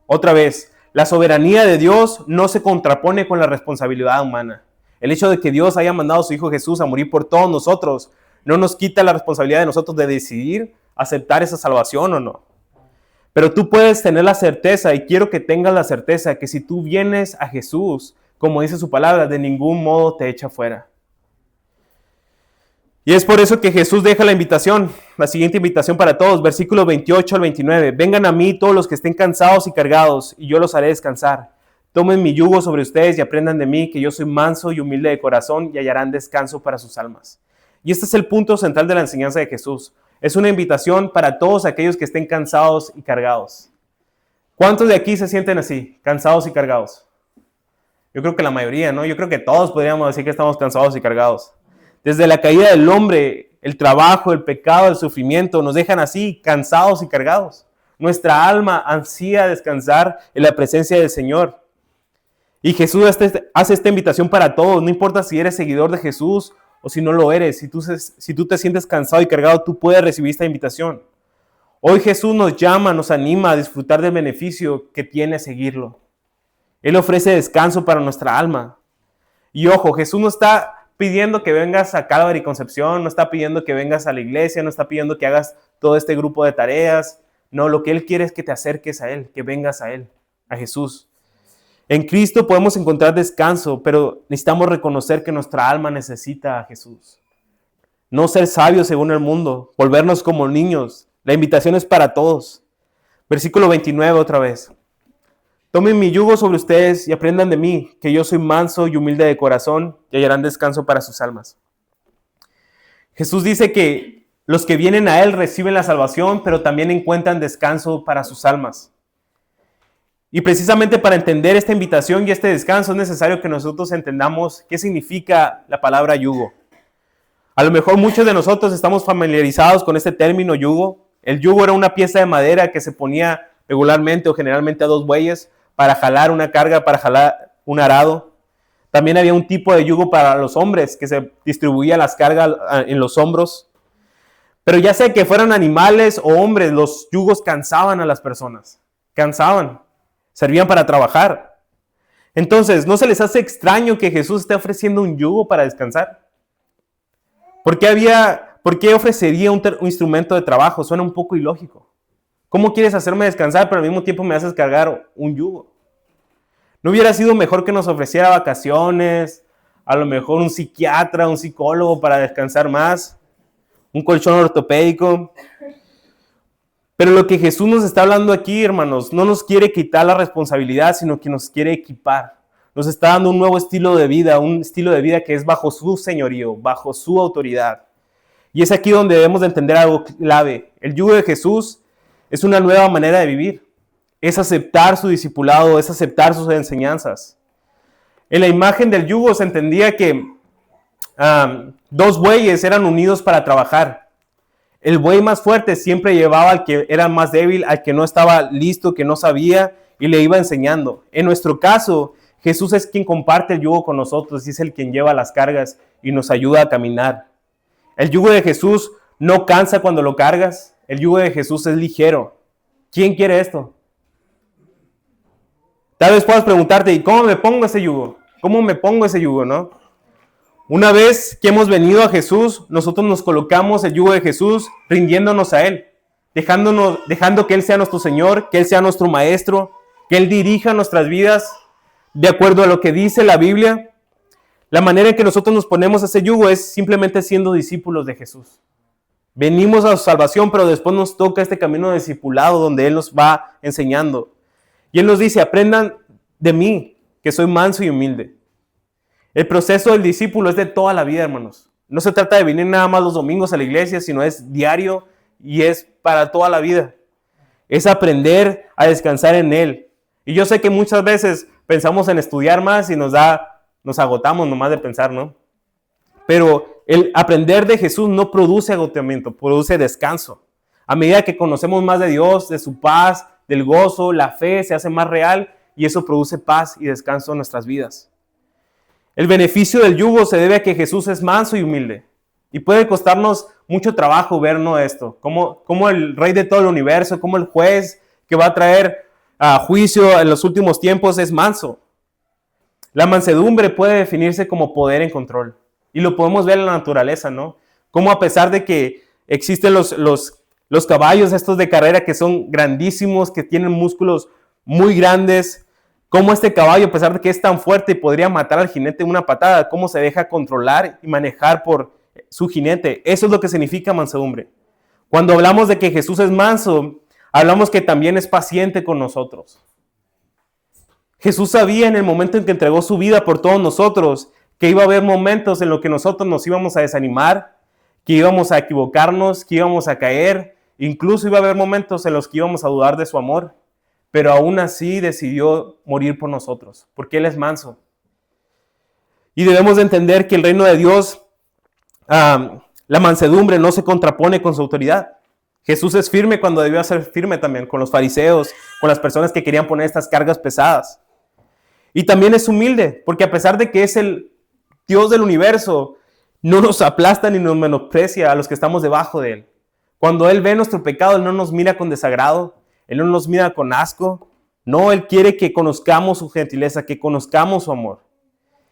Otra vez, la soberanía de Dios no se contrapone con la responsabilidad humana. El hecho de que Dios haya mandado a su Hijo Jesús a morir por todos nosotros no nos quita la responsabilidad de nosotros de decidir aceptar esa salvación o no. Pero tú puedes tener la certeza, y quiero que tengas la certeza, que si tú vienes a Jesús, como dice su palabra, de ningún modo te echa fuera. Y es por eso que Jesús deja la invitación, la siguiente invitación para todos, versículos 28 al 29. Vengan a mí todos los que estén cansados y cargados, y yo los haré descansar. Tomen mi yugo sobre ustedes y aprendan de mí, que yo soy manso y humilde de corazón, y hallarán descanso para sus almas. Y este es el punto central de la enseñanza de Jesús. Es una invitación para todos aquellos que estén cansados y cargados. ¿Cuántos de aquí se sienten así, cansados y cargados? Yo creo que la mayoría, ¿no? Yo creo que todos podríamos decir que estamos cansados y cargados. Desde la caída del hombre, el trabajo, el pecado, el sufrimiento, nos dejan así, cansados y cargados. Nuestra alma ansía descansar en la presencia del Señor. Y Jesús hace esta invitación para todos, no importa si eres seguidor de Jesús o si no lo eres. Si tú te sientes cansado y cargado, tú puedes recibir esta invitación. Hoy Jesús nos llama, nos anima a disfrutar del beneficio que tiene seguirlo. Él ofrece descanso para nuestra alma. Y ojo, Jesús no está pidiendo que vengas a Calvary Concepción, no está pidiendo que vengas a la iglesia, no está pidiendo que hagas todo este grupo de tareas. No, lo que Él quiere es que te acerques a Él, que vengas a Él, a Jesús. En Cristo podemos encontrar descanso, pero necesitamos reconocer que nuestra alma necesita a Jesús. No ser sabios según el mundo, volvernos como niños. La invitación es para todos. Versículo 29 otra vez. Tomen mi yugo sobre ustedes y aprendan de mí, que yo soy manso y humilde de corazón, y hallarán descanso para sus almas. Jesús dice que los que vienen a Él reciben la salvación, pero también encuentran descanso para sus almas. Y precisamente para entender esta invitación y este descanso es necesario que nosotros entendamos qué significa la palabra yugo. A lo mejor muchos de nosotros estamos familiarizados con este término yugo. El yugo era una pieza de madera que se ponía regularmente o generalmente a dos bueyes para jalar una carga, para jalar un arado. También había un tipo de yugo para los hombres que se distribuía las cargas en los hombros. Pero ya sea que fueran animales o hombres, los yugos cansaban a las personas. Cansaban. Servían para trabajar. Entonces, ¿no se les hace extraño que Jesús esté ofreciendo un yugo para descansar? ¿Por qué ofrecería un instrumento de trabajo? Suena un poco ilógico. ¿Cómo quieres hacerme descansar, pero al mismo tiempo me haces cargar un yugo? ¿No hubiera sido mejor que nos ofreciera vacaciones, a lo mejor un psiquiatra, un psicólogo para descansar más, un colchón ortopédico? Pero lo que Jesús nos está hablando aquí, hermanos, no nos quiere quitar la responsabilidad, sino que nos quiere equipar. Nos está dando un nuevo estilo de vida, un estilo de vida que es bajo su señorío, bajo su autoridad. Y es aquí donde debemos de entender algo clave. El yugo de Jesús es una nueva manera de vivir. Es aceptar su discipulado, es aceptar sus enseñanzas. En la imagen del yugo se entendía que dos bueyes eran unidos para trabajar. El buey más fuerte siempre llevaba al que era más débil, al que no estaba listo, que no sabía, y le iba enseñando. En nuestro caso, Jesús es quien comparte el yugo con nosotros y es el quien lleva las cargas y nos ayuda a caminar. El yugo de Jesús no cansa cuando lo cargas. El yugo de Jesús es ligero. ¿Quién quiere esto? Tal vez puedas preguntarte, ¿y cómo me pongo ese yugo? ¿Cómo me pongo ese yugo, no? Una vez que hemos venido a Jesús, nosotros nos colocamos el yugo de Jesús rindiéndonos a Él, dejando que Él sea nuestro Señor, que Él sea nuestro Maestro, que Él dirija nuestras vidas de acuerdo a lo que dice la Biblia. La manera en que nosotros nos ponemos ese yugo es simplemente siendo discípulos de Jesús. Venimos a su salvación, pero después nos toca este camino de discipulado donde Él nos va enseñando. Y Él nos dice, aprendan de mí, que soy manso y humilde. El proceso del discípulo es de toda la vida, hermanos. No se trata de venir nada más los domingos a la iglesia, sino es diario y es para toda la vida. Es aprender a descansar en Él. Y yo sé que muchas veces pensamos en estudiar más y nos agotamos nomás de pensar, ¿no? Pero el aprender de Jesús no produce agotamiento, produce descanso. A medida que conocemos más de Dios, de su paz, del gozo, la fe se hace más real y eso produce paz y descanso en nuestras vidas. El beneficio del yugo se debe a que Jesús es manso y humilde. Y puede costarnos mucho trabajo ver esto, como el rey de todo el universo, como el juez que va a traer a juicio en los últimos tiempos es manso. La mansedumbre puede definirse como poder en control. Y lo podemos ver en la naturaleza, ¿no? Como a pesar de que existen los caballos estos de carrera que son grandísimos, que tienen músculos muy grandes, cómo este caballo, a pesar de que es tan fuerte y podría matar al jinete de una patada, cómo se deja controlar y manejar por su jinete. Eso es lo que significa mansedumbre. Cuando hablamos de que Jesús es manso, hablamos que también es paciente con nosotros. Jesús sabía en el momento en que entregó su vida por todos nosotros que iba a haber momentos en los que nosotros nos íbamos a desanimar, que íbamos a equivocarnos, que íbamos a caer, incluso iba a haber momentos en los que íbamos a dudar de su amor. Pero aún así decidió morir por nosotros, porque Él es manso. Y debemos de entender que el reino de Dios, la mansedumbre no se contrapone con su autoridad. Jesús es firme cuando debió ser firme también, con los fariseos, con las personas que querían poner estas cargas pesadas. Y también es humilde, porque a pesar de que es el Dios del universo, no nos aplasta ni nos menosprecia a los que estamos debajo de Él. Cuando Él ve nuestro pecado, Él no nos mira con desagrado, Él no nos mira con asco. No, Él quiere que conozcamos su gentileza, que conozcamos su amor.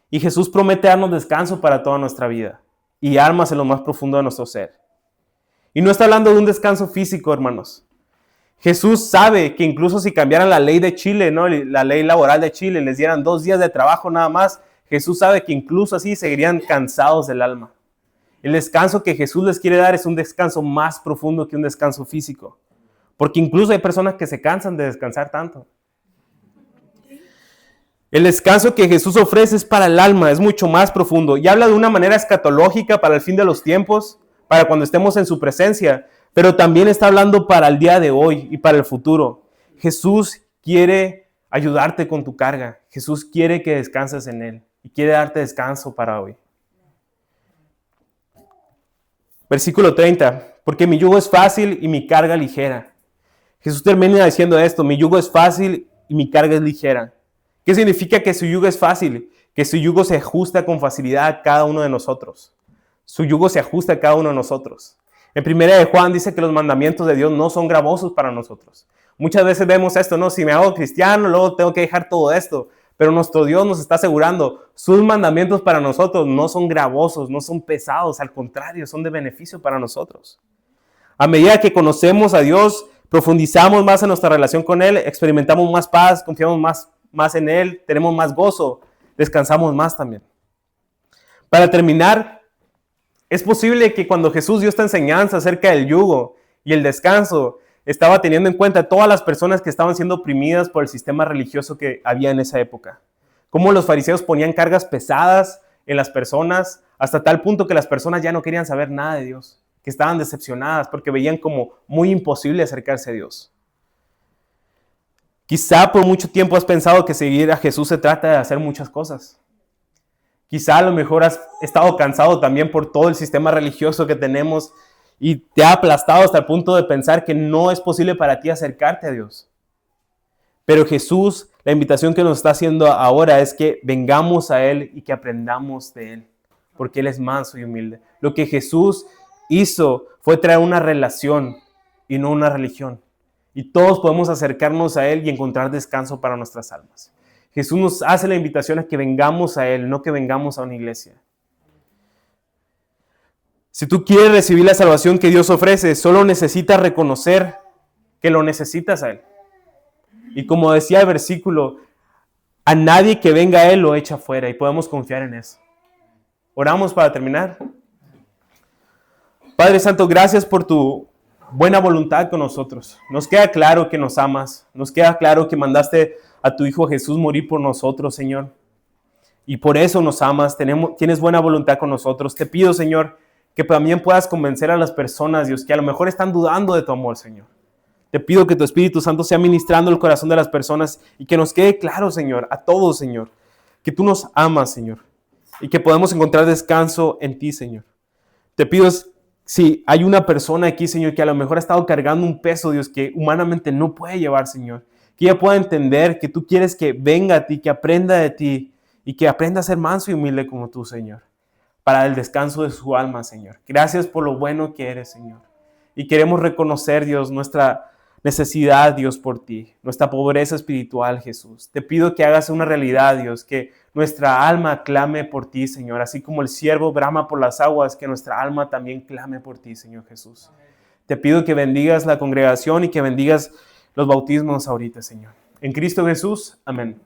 Y Jesús promete darnos descanso para toda nuestra vida y armas en lo más profundo de nuestro ser. Y no está hablando de un descanso físico, hermanos. Jesús sabe que incluso si cambiaran la ley de Chile, ¿no? La ley laboral de Chile, les dieran 2 días de trabajo nada más, Jesús sabe que incluso así seguirían cansados del alma. El descanso que Jesús les quiere dar es un descanso más profundo que un descanso físico. Porque incluso hay personas que se cansan de descansar tanto. El descanso que Jesús ofrece es para el alma, es mucho más profundo. Y habla de una manera escatológica para el fin de los tiempos, para cuando estemos en su presencia. Pero también está hablando para el día de hoy y para el futuro. Jesús quiere ayudarte con tu carga. Jesús quiere que descanses en Él y quiere darte descanso para hoy. Versículo 30. Porque mi yugo es fácil y mi carga ligera. Jesús termina diciendo esto, mi yugo es fácil y mi carga es ligera. ¿Qué significa que su yugo es fácil? Que su yugo se ajusta con facilidad a cada uno de nosotros. Su yugo se ajusta a cada uno de nosotros. En 1 de Juan dice que los mandamientos de Dios no son gravosos para nosotros. Muchas veces vemos esto, ¿no? Si me hago cristiano, luego tengo que dejar todo esto. Pero nuestro Dios nos está asegurando, sus mandamientos para nosotros no son gravosos, no son pesados, al contrario, son de beneficio para nosotros. A medida que conocemos a Dios, profundizamos más en nuestra relación con Él, experimentamos más paz, confiamos más en Él, tenemos más gozo, descansamos más también. Para terminar, es posible que cuando Jesús dio esta enseñanza acerca del yugo y el descanso, estaba teniendo en cuenta a todas las personas que estaban siendo oprimidas por el sistema religioso que había en esa época. Cómo los fariseos ponían cargas pesadas en las personas, hasta tal punto que las personas ya no querían saber nada de Dios, que estaban decepcionadas porque veían como muy imposible acercarse a Dios. Quizá por mucho tiempo has pensado que seguir a Jesús se trata de hacer muchas cosas. Quizá a lo mejor has estado cansado también por todo el sistema religioso que tenemos y te ha aplastado hasta el punto de pensar que no es posible para ti acercarte a Dios. Pero Jesús, la invitación que nos está haciendo ahora es que vengamos a Él y que aprendamos de Él, porque Él es manso y humilde. Lo que Jesús hizo fue traer una relación y no una religión. Y todos podemos acercarnos a Él y encontrar descanso para nuestras almas. Jesús nos hace la invitación a que vengamos a Él, no que vengamos a una iglesia. Si tú quieres recibir la salvación que Dios ofrece, solo necesitas reconocer que lo necesitas a Él. Y como decía el versículo, a nadie que venga a Él lo echa fuera y podemos confiar en eso. Oramos para terminar. Padre Santo, gracias por tu buena voluntad con nosotros. Nos queda claro que nos amas. Nos queda claro que mandaste a tu Hijo Jesús morir por nosotros, Señor. Y por eso nos amas, tienes buena voluntad con nosotros. Te pido, Señor, que también puedas convencer a las personas, Dios, que a lo mejor están dudando de tu amor, Señor. Te pido que tu Espíritu Santo sea ministrando el corazón de las personas y que nos quede claro, Señor, a todos, Señor, que tú nos amas, Señor, y que podemos encontrar descanso en ti, Señor. Te pido, si hay una persona aquí, Señor, que a lo mejor ha estado cargando un peso, Dios, que humanamente no puede llevar, Señor, que ella pueda entender que tú quieres que venga a ti, que aprenda de ti y que aprenda a ser manso y humilde como tú, Señor, para el descanso de su alma, Señor. Gracias por lo bueno que eres, Señor. Y queremos reconocer, Dios, nuestra necesidad, Dios, por ti, nuestra pobreza espiritual, Jesús. Te pido que hagas una realidad, Dios, que nuestra alma clame por ti, Señor, así como el ciervo brama por las aguas, que nuestra alma también clame por ti, Señor Jesús. Te pido que bendigas la congregación y que bendigas los bautismos ahorita, Señor. En Cristo Jesús, amén.